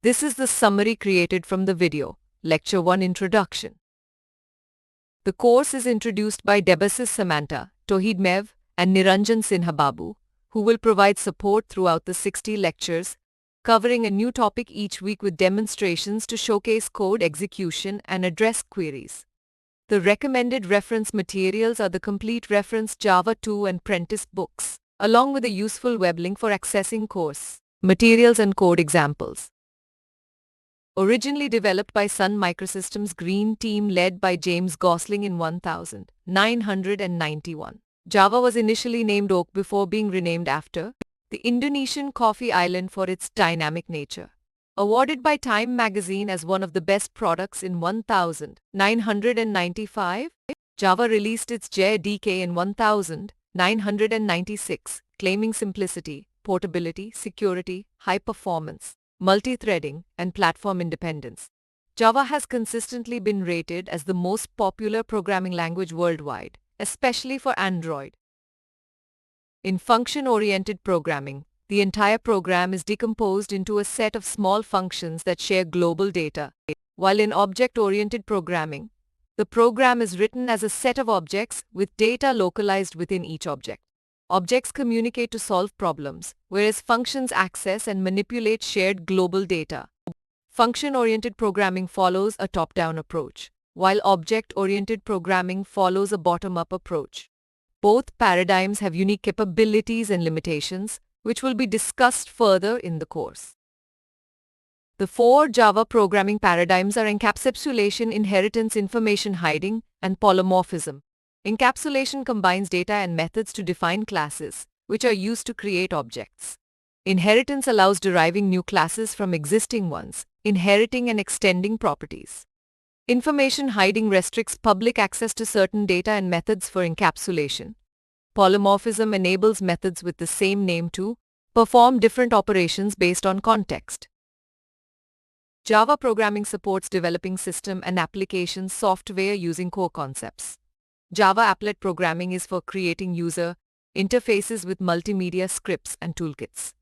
This is the summary created from the video, Lecture 1 Introduction. The course is introduced by Debasys Samanta, Toheed Mev, and Niranjan Sinha Babu, who will provide support throughout the 60 lectures, covering a new topic each week with demonstrations to showcase code execution and address queries. The recommended reference materials are the complete reference Java 2 and Prentice books, along with a useful web link for accessing course materials and code examples. Originally developed by Sun Microsystems Green team led by James Gosling in 1991, Java was initially named Oak before being renamed after the Indonesian coffee island for its dynamic nature. Awarded by Time magazine as one of the best products in 1995, Java released its JDK in 1996, claiming simplicity, portability, security, high performance, multi-threading, and platform independence. Java has consistently been rated as the most popular programming language worldwide, especially for Android. In function-oriented programming, the entire program is decomposed into a set of small functions that share global data, while in object-oriented programming, the program is written as a set of objects with data localized within each object. Objects communicate to solve problems, whereas functions access and manipulate shared global data. Function-oriented programming follows a top-down approach, while object-oriented programming follows a bottom-up approach. Both paradigms have unique capabilities and limitations, which will be discussed further in the course. The four Java programming paradigms are encapsulation, inheritance, information hiding, and polymorphism. Encapsulation combines data and methods to define classes, which are used to create objects. Inheritance allows deriving new classes from existing ones, inheriting and extending properties. Information hiding restricts public access to certain data and methods for encapsulation. Polymorphism enables methods with the same name to perform different operations based on context. Java programming supports developing system and application software using core concepts. Java applet programming is for creating user interfaces with multimedia scripts and toolkits.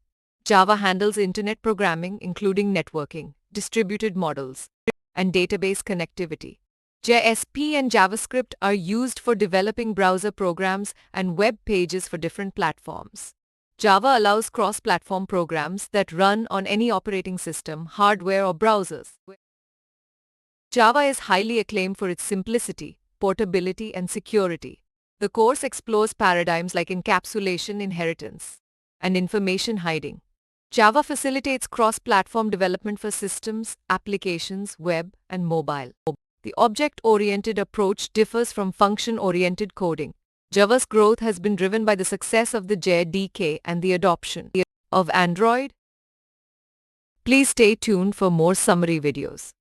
Java handles internet programming, including networking, distributed models, and database connectivity. JSP and JavaScript are used for developing browser programs and web pages for different platforms. Java allows cross-platform programs that run on any operating system, hardware, or browsers. Java is highly acclaimed for its simplicity, portability, and security. The course explores paradigms like encapsulation, inheritance, and information hiding. Java facilitates cross-platform development for systems, applications, web, and mobile. The object-oriented approach differs from function-oriented coding. Java's growth has been driven by the success of the JDK and the adoption of Android. Please stay tuned for more summary videos.